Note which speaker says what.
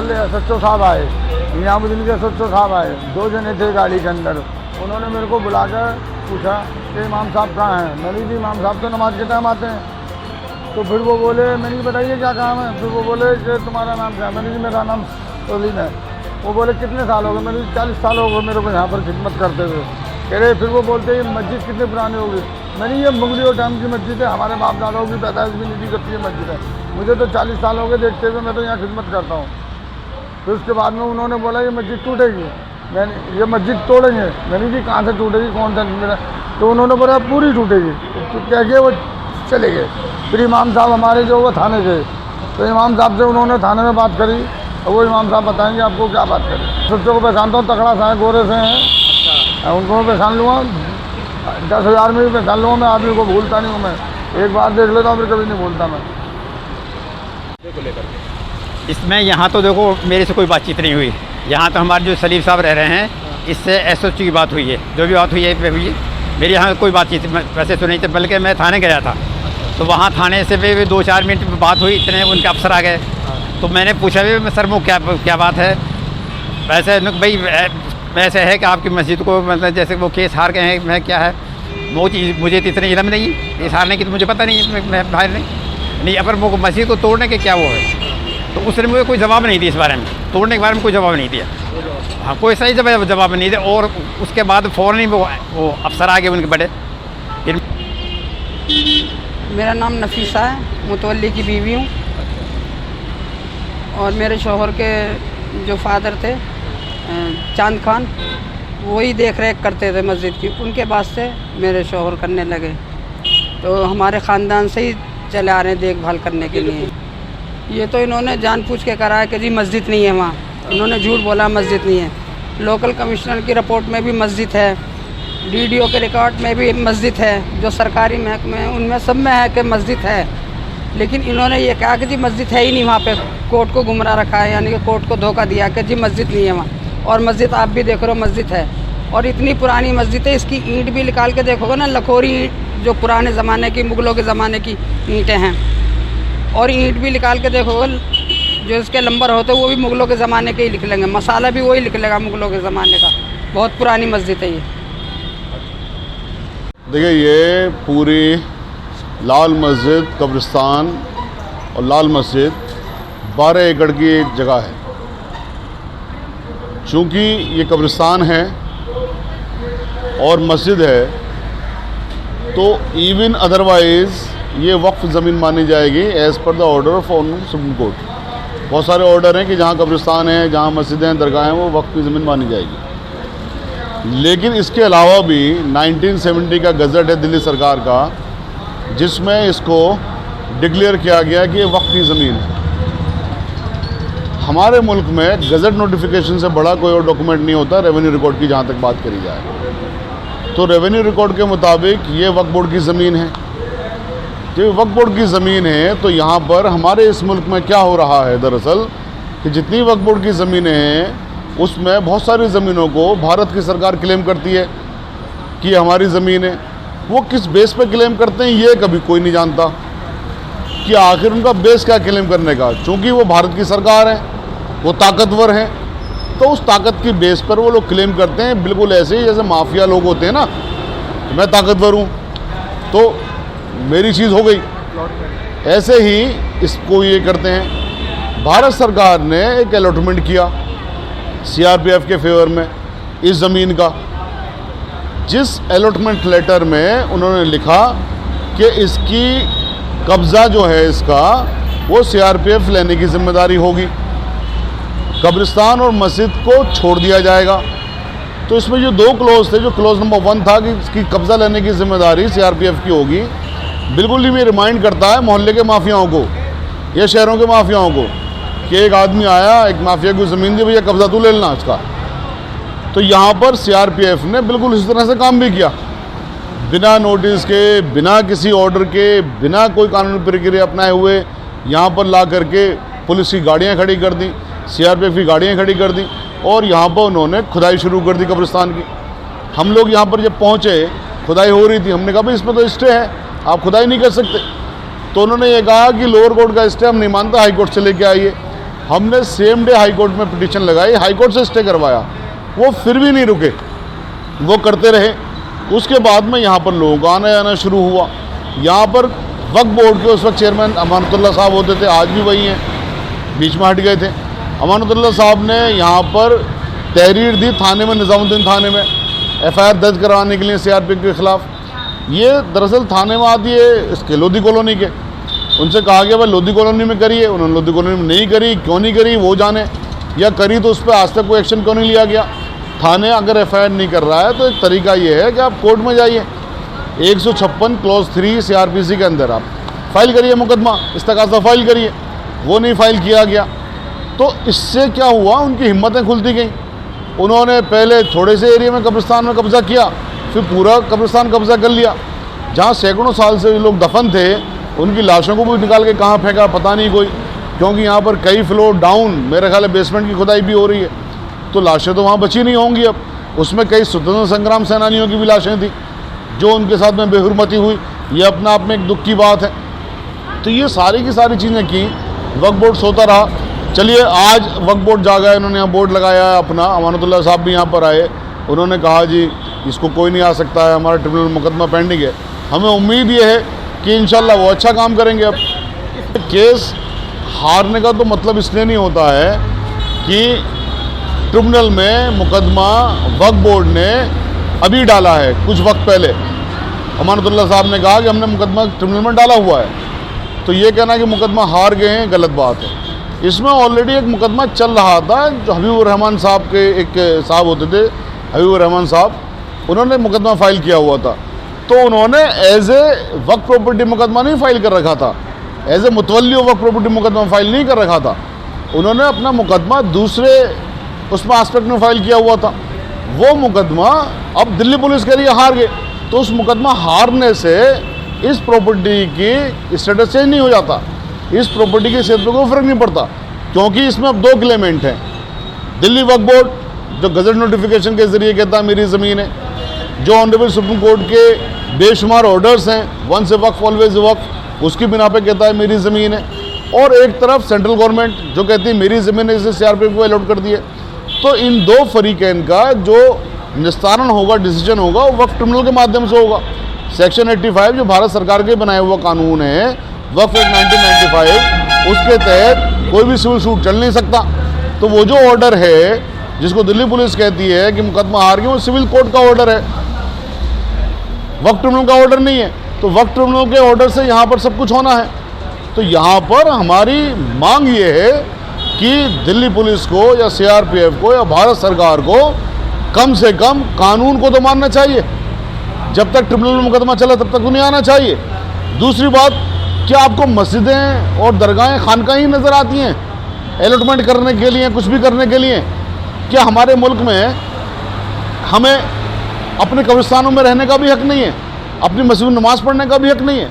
Speaker 1: कल SHO साहब आए, निजामुद्दीन के SHO साहब आए, 2 जने थे गाड़ी के अंदर। उन्होंने मेरे को बुलाकर पूछा कि इमाम साहब कहाँ हैं। मैंने जी इमाम साहब तो नमाज के टाइम आते हैं। तो फिर वो बोले, मैंने बताइए क्या काम है। फिर वो बोले कि तुम्हारा नाम क्या है। मैंने जी मेरा नाम सलीम है। वो बोले कितने साल हो गए। मैंने 40 साल हो गए मेरे को यहाँ पर खिदमत करते हुए। कह रहे, फिर वो बोलते ये मस्जिद कितने पुरानी होगी। मैंने ये मुगलियों टाइम की मस्जिद है, हमारे बाप दादाओं की पैदाइश भी नहीं करती है मस्जिद है। मुझे तो 40 साल हो गए देखते हुए, मैं तो यहाँ खिदमत करता हूँ। फिर उसके बाद में उन्होंने बोला ये मस्जिद टूटेगी, मैंने ये मस्जिद तोड़ेंगे। मैंने जी कहाँ से टूटेगी, कौन सा मेरा। तो उन्होंने बोला पूरी टूटेगी। तो कह के वो चले गए। फिर इमाम साहब हमारे जो वो थाने गए, तो इमाम साहब से उन्होंने थाने में बात करी, और वो इमाम साहब बताएंगे आपको क्या बात करें। बच्चों को पहचानता हूँ, तकड़ा सा है, गोरे से हैं। उनको मैं पहचान लूँगा, 10,000 में भी पहचान लूँगा। मैं आदमी को भूलता नहीं हूँ। मैं एक बार देख लेता हूँ, फिर कभी नहीं भूलता मैं।
Speaker 2: इसमें यहाँ तो देखो मेरे से कोई बातचीत नहीं हुई। यहाँ तो हमारे जो सलीम साहब रह रहे हैं, इससे SHO की बात हुई है। जो भी बात हुई है मेरी यहाँ कोई बातचीत वैसे तो नहीं थी, बल्कि मैं थाने गया था। तो वहाँ थाने से भी 2-4 मिनट में बात हुई, इतने उनके अफसर आ गए। तो मैंने पूछा भी सर वो क्या बात है। वैसे भाई वैसे है कि आपकी मस्जिद को मतलब जैसे वो केस हार गए हैं, मैं क्या है वो चीज़ मुझे तो इतनी इल्म नहीं है केस हारने की, तो मुझे पता नहीं है, मैं बाहर नहीं अगर वो मस्जिद को तोड़ने के क्या वो है। तो उसने मुझे कोई जवाब नहीं दिया इस बारे में, तोड़ने के बारे में कोई जवाब नहीं दिया। हाँ, कोई सही जवाब नहीं दिया। और उसके बाद फ़ौरन ही वो अफसर आ गए उनके बड़े। फिर
Speaker 3: मेरा नाम नफीसा है, मुतवल्ली की बीवी हूँ। और मेरे शौहर के जो फादर थे चांद खान, वही देख रेख करते थे मस्जिद की। उनके बाद से मेरे शौहर करने लगे। तो हमारे ख़ानदान से ही चले आ रहे हैं देखभाल करने के लिए। ये तो इन्होंने जानबूझ के करा है कि जी मस्जिद नहीं है वहाँ। इन्होंने झूठ बोला मस्जिद नहीं है। लोकल कमिश्नर की रिपोर्ट में भी मस्जिद है, DDO के रिकॉर्ड में भी मस्जिद है, जो सरकारी महकमे हैं उनमें सब में है कि मस्जिद है। लेकिन इन्होंने ये कहा कि जी मस्जिद है ही नहीं वहाँ पे। कोर्ट को गुमराह रखा है, यानी कि कोर्ट को धोखा दिया कि जी मस्जिद नहीं है वहाँ। और मस्जिद आप भी देख रहे हो मस्जिद है, और इतनी पुरानी मस्जिद है। इसकी ईंट भी निकाल के देखोगे ना, लखोरी ईंट, जो पुराने ज़माने की मुग़लों के ज़माने की ईंटें हैं। और ईंट भी निकाल के देखोगे, जो इसके नंबर होते हैं वो भी मुग़लों के ज़माने के ही लिख लेंगे, मसाला भी वही लिख लेगा मुग़लों के ज़माने का। बहुत पुरानी मस्जिद है ये।
Speaker 4: देखिए, ये पूरी लाल मस्जिद, कब्रिस्तान और लाल मस्जिद 12 एकड़ की एक जगह है। चूँकि ये कब्रिस्तान है और मस्जिद है, तो इवन अदरवाइज़ ये वक्फ ज़मीन मानी जाएगी as per the order of supreme court. बहुत सारे ऑर्डर हैं कि जहाँ कब्रिस्तान है, जहाँ मस्जिदें हैं, दरगाहें, वो वक्फ की ज़मीन मानी जाएगी। लेकिन इसके अलावा भी 1970 का गज़ट है दिल्ली सरकार का, जिसमें इसको डिक्लेयर किया गया कि ये वक्फ की ज़मीन है। हमारे मुल्क में गज़ट नोटिफिकेशन से बड़ा कोई और डॉक्यूमेंट नहीं होता रेवेन्यू रिकॉर्ड की, जहाँ तक बात करी जाए। तो रेवेन्यू रिकॉर्ड के मुताबिक ये वक्फ बोर्ड की ज़मीन है। जब वक्फ बोर्ड की ज़मीन है तो यहाँ पर हमारे इस मुल्क में क्या हो रहा है दरअसल कि जितनी वक्फ बोर्ड की ज़मीनें हैं उसमें बहुत सारी ज़मीनों को भारत की सरकार क्लेम करती है कि हमारी ज़मीन है। वो किस बेस पे क्लेम करते हैं ये कभी कोई नहीं जानता कि आखिर उनका बेस क्या क्लेम करने का। चूँकि वो भारत की सरकार है, वो ताकतवर हैं, तो उस ताकत की बेस पर वो लोग क्लेम करते हैं। बिल्कुल ऐसे ही जैसे माफिया लोग होते हैं ना, मैं ताकतवर हूँ तो मेरी चीज़ हो गई, ऐसे ही इसको ये करते हैं। भारत सरकार ने एक अलॉटमेंट किया CRPF के फेवर में इस ज़मीन का, जिस अलॉटमेंट लेटर में उन्होंने लिखा कि इसकी कब्ज़ा जो है इसका वो CRPF लेने की जिम्मेदारी होगी, कब्रिस्तान और मस्जिद को छोड़ दिया जाएगा। तो इसमें जो 2 क्लोज थे, जो क्लोज नंबर 1 था कि इसकी कब्ज़ा लेने की जिम्मेदारी CRPF की होगी, बिल्कुल ही ये रिमाइंड करता है मोहल्ले के माफियाओं को या शहरों के माफियाओं को कि एक आदमी आया, एक माफिया को ज़मीन दी, भैया कब्ज़ा तू ले लेना उसका। तो यहाँ पर CRPF ने बिल्कुल इस तरह से काम भी किया, बिना नोटिस के, बिना किसी ऑर्डर के, बिना कोई कानूनी प्रक्रिया अपनाए हुए यहाँ पर ला करके पुलिस की गाड़ियाँ खड़ी कर दी, CRPF की गाड़ियाँ खड़ी कर दी और यहाँ पर उन्होंने खुदाई शुरू कर दी कब्रिस्तान की। हम लोग यहाँ पर जब पहुँचे, खुदाई हो रही थी, हमने कहा भाई इसमें तो स्टे है, आप खुदाई नहीं कर सकते। तो उन्होंने ये कहा कि लोअर कोर्ट का स्टे हम नहीं मानता, हाई कोर्ट से लेके आइए। हमने सेम डे हाई कोर्ट में पिटीशन लगाई, हाई कोर्ट से स्टे करवाया, वो फिर भी नहीं रुके, वो करते रहे। उसके बाद में यहाँ पर लोगों का आना जाना शुरू हुआ। यहाँ पर वक्फ बोर्ड के उस वक्त चेयरमैन अमानतुल्लाह साहब होते थे, आज भी वही हैं, बीच में हट गए थे। अमानतुल्लाह साहब ने यहाँ पर तहरीर दी थाने में, निज़ामुद्दीन थाने में FIR दर्ज करवाने के लिए CRPF के ख़िलाफ़। ये दरअसल थाने में आती है इसके लोधी कॉलोनी के, उनसे कहा गया भाई लोधी कॉलोनी में करिए, उन्होंने लोधी कॉलोनी में नहीं करी, क्यों नहीं करी वो जाने, या करी तो उस पर आज तक कोई एक्शन क्यों नहीं लिया गया। थाने अगर FIR नहीं कर रहा है तो एक तरीका ये है कि आप कोर्ट में जाइए, 156 क्लॉज 3 CRPC के अंदर आप फाइल करिए मुकदमा, इस्तगासा फाइल करिए, वो नहीं फाइल किया गया। तो इससे क्या हुआ, उनकी हिम्मतें खुलती गई। उन्होंने पहले थोड़े से एरिया में कब्रिस्तान में कब्ज़ा किया, फिर पूरा कब्रिस्तान कब्ज़ा कर लिया। जहाँ सैकड़ों साल से लोग दफन थे, उनकी लाशों को भी निकाल के कहाँ फेंका पता नहीं कोई, क्योंकि यहाँ पर कई फ्लोर डाउन मेरे ख्याल है बेसमेंट की खुदाई भी हो रही है, तो लाशें तो वहाँ बची नहीं होंगी अब। उसमें कई स्वतंत्रता संग्राम सेनानियों की भी लाशें थी जो उनके साथ में बेहुरमती हुई, ये अपना आप में एक दुख की बात है। तो ये सारी की सारी चीज़ें की, वक्फ बोर्ड सोता रहा। चलिए आज वक्फ बोर्ड जागा है, इन्होंने यहाँ बोर्ड लगाया है अपना, अमानतुल्लाह साहब भी यहाँ पर आए, उन्होंने कहा जी इसको कोई नहीं आ सकता है, हमारा ट्रिब्यूनल मुकदमा पेंडिंग है। हमें उम्मीद ये है कि इंशाल्लाह वो अच्छा काम करेंगे। अब केस हारने का तो मतलब इसलिए नहीं होता है कि ट्रिब्यूनल में मुकदमा वक्फ बोर्ड ने अभी डाला है, कुछ वक्त पहले अमानतुल्लाह साहब ने कहा कि हमने मुकदमा ट्रिब्यूनल में डाला हुआ है, तो ये कहना कि मुकदमा हार गए हैं गलत बात है। इसमें ऑलरेडी एक मुकदमा चल रहा था, जो हबीबुर रहमान साहब के एक साहब होते थे, हबीबुर रहमान साहब, उन्होंने मुकदमा फाइल किया हुआ था। तो उन्होंने एज ए वक्फ प्रॉपर्टी मुकदमा नहीं फाइल कर रखा था, एज ए मुतवल्ली वक्फ प्रॉपर्टी मुकदमा फाइल नहीं कर रखा था, उन्होंने अपना मुकदमा दूसरे उसमें एस्पेक्ट में फाइल किया हुआ था। वो मुकदमा अब दिल्ली पुलिस के लिए हार गए, तो उस मुकदमा हारने से इस प्रॉपर्टी की स्टेटस चेंज नहीं हो जाता, इस प्रॉपर्टी के क्षेत्र को फर्क नहीं पड़ता, क्योंकि इसमें अब 2 क्लेमेंट हैं। दिल्ली वक्फ बोर्ड जो गजट नोटिफिकेशन के जरिए कहता है मेरी ज़मीन है, जो ऑनरेबल सुप्रीम कोर्ट के बेशुमार ऑर्डर्स हैं, वन से वक्फ ऑलवेज वक्फ, उसकी बिना पे कहता है मेरी ज़मीन है, और एक तरफ सेंट्रल गवर्नमेंट जो कहती है मेरी ज़मीन है, इसे CRPF को अलॉट कर दिए। तो इन 2 फरीकैन का जो निस्तारण होगा, डिसीजन होगा, वो वक्फ ट्रिब्यूनल के माध्यम से होगा। सेक्शन 85 जो भारत सरकार के बनाया हुआ कानून है, वक्फ एक्ट 1995, उसके तहत कोई भी सिविल सूट चल नहीं सकता। तो वो जो ऑर्डर है जिसको दिल्ली पुलिस कहती है कि मुकदमा हार गया, वो सिविल कोर्ट का ऑर्डर है, वक्फ ट्रिब्यूनल का ऑर्डर नहीं है। तो वक्फ ट्रिब्यूनल के ऑर्डर से यहाँ पर सब कुछ होना है। तो यहाँ पर हमारी मांग ये है कि दिल्ली पुलिस को या CRPF को या भारत सरकार को कम से कम कानून को तो मानना चाहिए। जब तक ट्रिब्यूनल में मुकदमा चला तब तक तो नहीं आना चाहिए। दूसरी बात, क्या आपको मस्जिदें और दरगाहें खानकाहीं नज़र आती हैं अलॉटमेंट करने के लिए, कुछ भी करने के लिए? क्या हमारे मुल्क में हमें अपने कब्रिस्तानों में रहने का भी हक नहीं है, अपनी मस्जिद में नमाज़ पढ़ने का भी हक नहीं है?